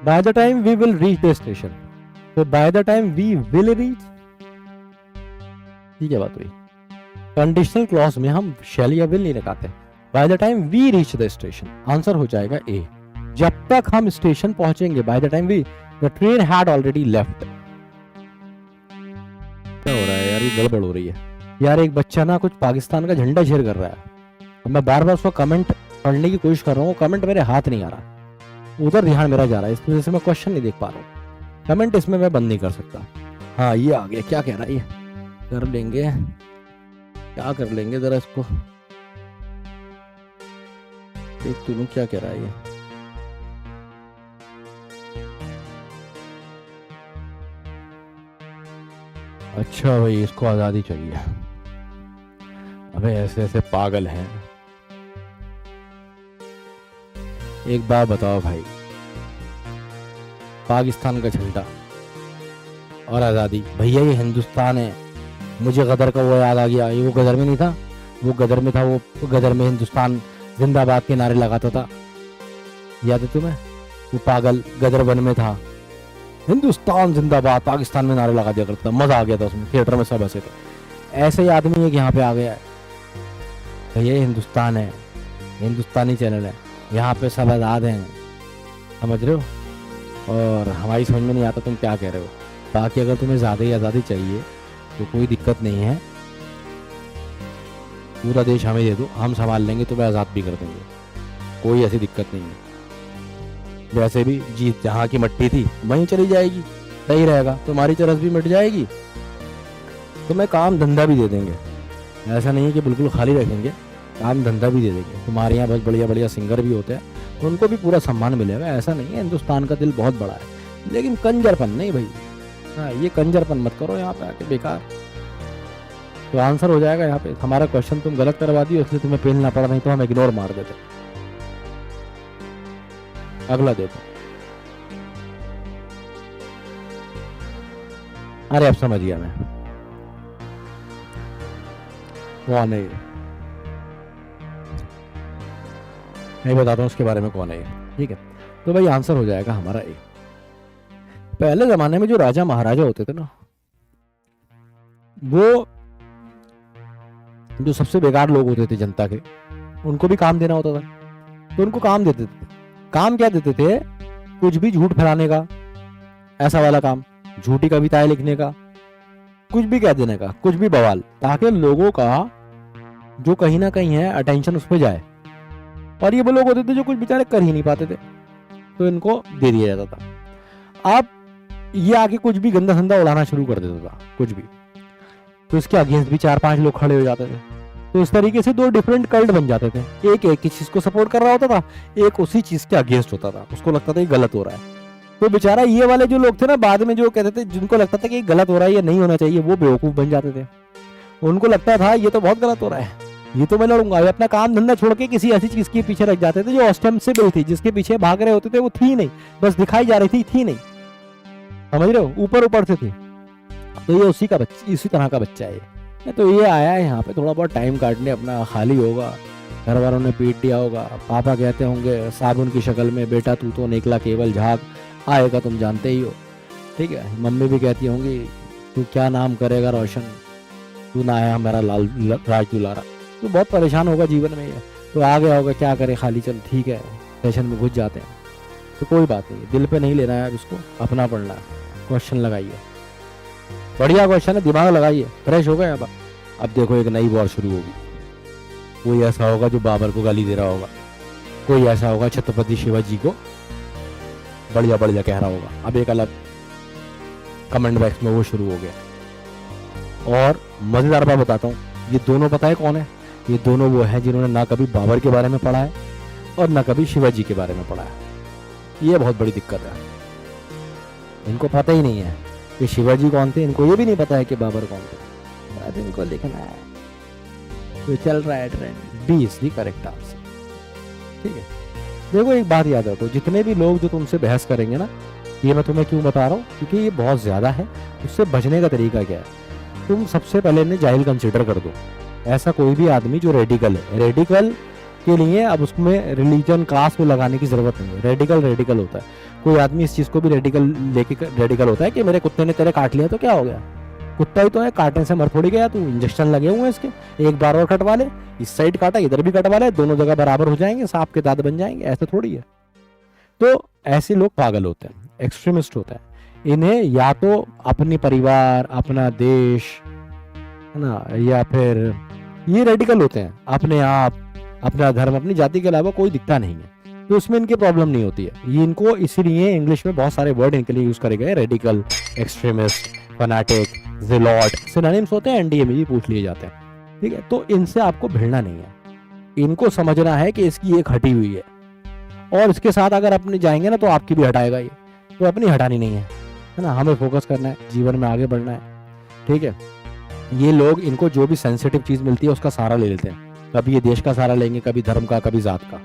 Bye the time we will reach the station, तो by the time we will reach, ठीक है बात हुई। कंडीशनल क्लॉज में हम शैल या विल नहीं लगाते। By the time we reach the station, answer हो जाएगा ए। जब तक हम स्टेशन पहुंचेंगे, by the time we, the train had already left. क्या हो रहा है यार, ये गड़बड़ हो रही है यार। एक बच्चा ना कुछ पाकिस्तान का झंडा शेयर कर रहा है, अब मैं बार बार उसका कमेंट पढ़ने की कोशिश कर रहा हूँ, कमेंट मेरे हाथ नहीं आ रहा, उधर ध्यान मेरा जा रहा है, इस वजह से मैं क्वेश्चन नहीं देख पा रहा हूँ। कमेंट इसमें मैं बंद नहीं कर सकता। हाँ ये आ गया, क्या कह रहा है ये, कर लेंगे, क्या कर लेंगे जरा इसको देख तो लूं क्या कह रहा है ये। अच्छा भाई इसको आजादी चाहिए। अबे ऐसे ऐसे पागल हैं। एक बात बताओ भाई, पाकिस्तान का झंडा और आज़ादी, भैया ये हिंदुस्तान है। मुझे गदर का वो याद आ गया, ये वो गदर में नहीं था, वो गदर में था, वो गदर में हिंदुस्तान जिंदाबाद के नारे लगाता था, याद है तुम्हें? वो पागल गदर वन में था, हिंदुस्तान जिंदाबाद पाकिस्तान में नारे लगा दिया करता था, मजा आ गया था उसमें, थिएटर में सब हंसे थे। ऐसे ही आदमी एक यहाँ पे आ गया है, भैया हिंदुस्तान है, हिंदुस्तानी चैनल है, यहाँ पे सब आज़ाद हैं, समझ रहे हो? और हमारी समझ में नहीं आता तुम क्या कह रहे हो। बाकी अगर तुम्हें ज़्यादा ही आज़ादी चाहिए तो कोई दिक्कत नहीं है, पूरा देश हमें दे दो, हम संभाल लेंगे, तुम्हें आज़ाद भी कर देंगे, कोई ऐसी दिक्कत नहीं है। वैसे भी जीत जहाँ की मट्टी थी वहीं चली जाएगी, सही रहेगा, तुम्हारी चरस भी मिट जाएगी, तुम्हें काम धंधा भी दे देंगे। ऐसा नहीं है कि बिल्कुल खाली रखेंगे, काम धंधा भी दे देंगे। तुम्हारे यहाँ बहुत बढ़िया बढ़िया सिंगर भी होते हैं, तो उनको भी पूरा सम्मान मिलेगा। ऐसा नहीं है, हिंदुस्तान का दिल बहुत बड़ा है, लेकिन कंजरपन नहीं भाई। हाँ ये कंजरपन मत करो यहाँ पे आके बेकार। तो आंसर हो जाएगा यहाँ पे। हमारा क्वेश्चन तुम गलत करवा दिए, इसलिए तुम्हें पेलना पड़ा, नहीं तो हम इग्नोर मार देते। अगला देखो, अरे अब समझ गया मैं कौन है, नहीं बताता हूँ उसके बारे में कौन है, ठीक है? तो भाई आंसर हो जाएगा हमारा ए। पहले जमाने में जो राजा महाराजा होते थे ना, वो जो सबसे बेकार लोग होते थे जनता के, उनको भी काम देना होता था, तो उनको काम देते थे। काम क्या देते थे? कुछ भी झूठ फैलाने का, ऐसा वाला काम, झूठी कविताएं लिखने का, कुछ भी कह देने का, कुछ भी बवाल, ताकि लोगों का जो कहीं ना कहीं है अटेंशन उस पर जाए। और ये वो लोग होते थे जो कुछ बेचारे कर ही नहीं पाते थे, तो इनको दे दिया जाता था। अब ये आके कुछ भी गंदा संदा उड़ाना शुरू कर देता था, कुछ भी, तो इसके अगेंस्ट भी 4-5 लोग खड़े हो जाते थे। तो इस तरीके से दो डिफरेंट कल्ट बन जाते थे, एक एक ही चीज को सपोर्ट कर रहा होता था, एक उसी चीज के अगेंस्ट होता था, उसको लगता था ये गलत हो रहा है। तो बेचारा ये वाले जो लोग थे ना, बाद में जो कहते थे, जिनको लगता था कि गलत हो रहा है, ये नहीं होना चाहिए, वो बेवकूफ बन जाते थे। उनको लगता था ये तो बहुत गलत हो रहा है, ये तो मैं लड़ूंगा। ये अपना काम धंधा छोड़ के किसी ऐसी चीज के पीछे रख जाते थे जो ऑस्टेंसिबल थी, जिसके पीछे भाग रहे होते थे वो थी नहीं, बस दिखाई जा रही थी नहीं, समझ रहे हो? ऊपर ऊपर से थी। तो ये उसी का बच्चा, इसी तरह का बच्चा है। तो ये आया है यहाँ पे थोड़ा बहुत टाइम काटने, अपना खाली होगा, घर वालों ने पीट दिया होगा, पापा कहते होंगे साबुन की शक्ल में, बेटा तू तो निकला केवल झाग, आएगा तुम जानते ही हो, ठीक है? मम्मी भी कहती होंगी तू क्या नाम करेगा रोशन, तू ना आया हमारा लाल राज दुलारा। तो बहुत परेशान होगा जीवन में ये, तो आ गया होगा, क्या करे, खाली चल ठीक है, सेशन में घुस जाते हैं। तो कोई बात नहीं, दिल पे नहीं लेना है इसको, अपना पढ़ना है। क्वेश्चन लगाइए, बढ़िया क्वेश्चन है, दिमाग लगाइए, फ्रेश हो गए। अब देखो एक नई वॉर शुरू होगी। कोई ऐसा होगा जो बाबर को गाली दे रहा होगा, कोई ऐसा होगा छत्रपति शिवाजी को बढ़िया बढ़िया कह रहा होगा। अब एक अलग कमेंट बॉक्स में वो शुरू हो गया। और मजेदार बात बताता हूँ, ये दोनों पता है कौन है? ये दोनों वो हैं जिन्होंने ना कभी बाबर के बारे में पढ़ा है और ना कभी शिवाजी के बारे में पढ़ा है। ये बहुत बड़ी दिक्कत है, इनको पता ही नहीं है कि शिवाजी कौन थे, इनको ये भी नहीं पता है कि बाबर कौन थे। अब इनको लिखना है, तो चल रहा है trend, B is the correct answer, ठीक है? देखो एक बात याद रखो, जितने भी लोग जो तुमसे बहस करेंगे ना, ये मैं तुम्हें क्यों बता रहा हूँ, क्योंकि ये बहुत ज्यादा है। उससे बचने का तरीका क्या है? तुम सबसे पहले इन्हें जाहिल कंसिडर कर दो। ऐसा कोई भी आदमी जो रेडिकल है, रेडिकल उसके लिए अब उसमें रिलीजन कास्ट में लगाने की जरूरत नहीं है। रेडिकल रेडिकल होता है। कोई आदमी इस चीज को भी रेडिकल लेके रेडिकल होता है कि मेरे कुत्ते ने तेरे काट लिया तो क्या हो गया, कुत्ता ही तो है, काटने से मर थोड़ी गया तू, इंजेक्शन लगे हुए हैं इसके, एक बार और कटवा ले, इस साइड काटा इधर भी कटवा ले, दोनों जगह बराबर हो जाएंगे, सांप के दांत बन जाएंगे, ऐसे थोड़ी है। तो ऐसे लोग पागल होते हैं, एक्सट्रीमिस्ट होता है। इन्हें या तो अपनी परिवार, अपना देश, है ना, या फिर ये रेडिकल होते हैं अपने आप, अपना धर्म, अपनी जाति के अलावा कोई दिखता नहीं है, तो उसमें इनकी प्रॉब्लम नहीं होती है। ये इनको इसीलिए इंग्लिश में बहुत सारे वर्ड इनके लिए यूज करे गए, रेडिकल, एक्सट्रीमिस्ट, फनाटिक, जिलॉट, सिनोनिम्स होते हैं, एनडीए में भी पूछ लिए जाते हैं। ठीक है, तो इनसे आपको भिड़ना नहीं है, इनको समझना है कि इसकी एक हटी हुई है, और इसके साथ अगर अपने जाएंगे ना तो आपकी भी हटाएगा ये, तो अपनी हटानी नहीं है ना। हमें फोकस करना है, जीवन में आगे बढ़ना है। ठीक है, ये लोग, इनको जो भी सेंसिटिव चीज मिलती है उसका सहारा ले लेते हैं, कभी ये देश का सहारा लेंगे, कभी धर्म का, कभी जात का।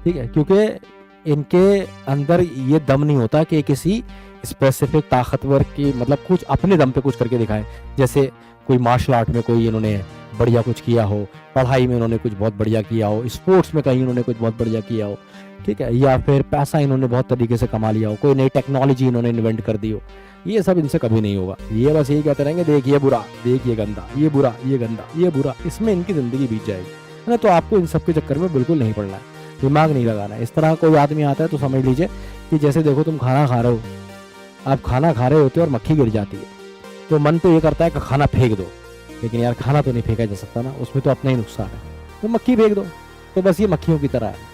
ठीक है, क्योंकि इनके अंदर ये दम नहीं होता कि किसी स्पेसिफिक ताकतवर की, मतलब कुछ अपने दम पे कुछ करके दिखाएं। जैसे कोई मार्शल आर्ट में कोई इन्होंने बढ़िया कुछ किया हो, पढ़ाई में इन्होंने कुछ बहुत बढ़िया किया हो, स्पोर्ट्स में कहीं इन्होंने कुछ बहुत बढ़िया किया हो, ठीक है, या फिर पैसा इन्होंने बहुत तरीके से कमा लिया हो, कोई नई टेक्नोलॉजी इन्होंने इन्वेंट कर दी हो। ये सब इनसे कभी नहीं होगा। ये बस यही कहते रहेंगे, देख ये बुरा, देख ये गंदा, ये बुरा, ये गंदा, ये बुरा, इसमें इनकी जिंदगी बीत जाएगी, है ना। तो आपको इन सब के चक्कर में बिल्कुल नहीं पड़ना है, दिमाग नहीं लगाना है। इस तरह कोई आदमी आता है तो समझ लीजिए कि जैसे देखो तुम खाना खा रहे हो, आप खाना खा रहे होते हो और मक्खी गिर जाती है, तो मन तो ये करता है कि खाना फेंक दो, लेकिन यार खाना तो नहीं फेंका जा सकता ना, उसमें तो अपना ही नुकसान है, तो मक्खी फेंक दो। तो बस ये मक्खियों की तरह है।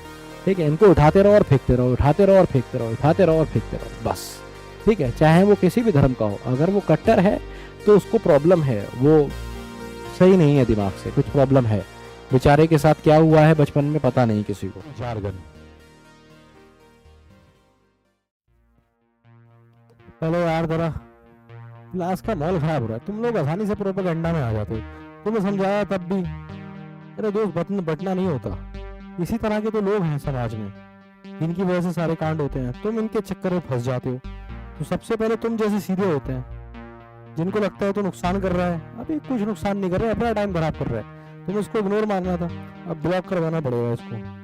ठीक है, इनको उठाते रहो और फेंकते रहो, उठाते रहो और फेंकते रहो, उठाते रहो और फेंकते रहो, बस। ठीक है, चाहे वो किसी भी धर्म का हो, अगर वो कट्टर है तो उसको प्रॉब्लम है, वो सही नहीं है, दिमाग से कुछ प्रॉब्लम है। बेचारे के साथ क्या हुआ है बचपन में पता नहीं किसी को। जारगन, चलो यार जरा, क्लास का माहौल खराब हो रहा है, तुम लोग आसानी से प्रोपेगेंडा में आ जाते हो। तुम्हें समझाया तब भी मेरे दोस्त बटना नहीं होता। इसी तरह के तो लोग हैं समाज में, इनकी वजह से सारे कांड होते हैं, तुम इनके चक्कर में फंस जाते हो। तो सबसे पहले तुम जैसे सीधे होते हैं, जिनको लगता है तो नुकसान कर रहा है, अभी कुछ नुकसान नहीं कर रहा है, अपना टाइम खराब कर रहा है, तुम्हें इसको इग्नोर मारना था, अब ब्लॉक करवाना पड़ेगा इसको।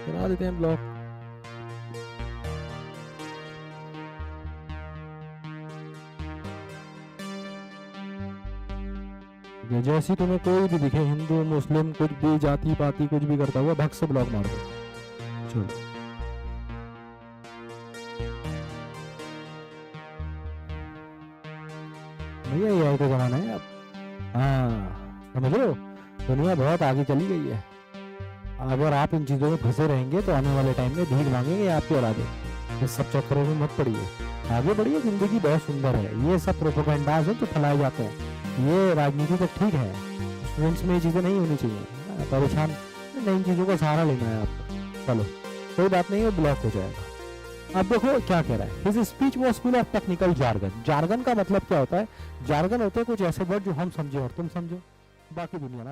करा देते हैं ब्लॉक। जैसे तुम्हें कोई भी दिखे, हिंदू मुस्लिम कुछ भी, जाति पाति कुछ भी करता हुआ, भग से ब्लॉक मार दो। चलो भैया, ये का जमाना है अब। हाँ समझ लो, दुनिया बहुत आगे चली गई है। अगर आप इन चीजों में फंसे रहेंगे तो आने वाले टाइम में भीख मांगेंगे आपकी औलादे। इस सब चक्करों में मत पड़िए, आगे बढ़िए, जिंदगी बहुत सुंदर है। ये सब प्रोपेगेंडास हैं जो फैलाए जाते हैं, ये राजनीति तक ठीक है, स्टूडेंट्स में ये चीजें नहीं होनी चाहिए। परेशान नई चीजों का सहारा लेना है आपको। चलो कोई बात नहीं, वो ब्लॉक हो जाएगा। अब देखो क्या कह रहा है, his speech was full of technical jargon. Jargon का मतलब क्या होता है? जार्गन होते हैं कुछ ऐसे वर्ड जो हम समझे और तुम समझो, बाकी दुनिया ना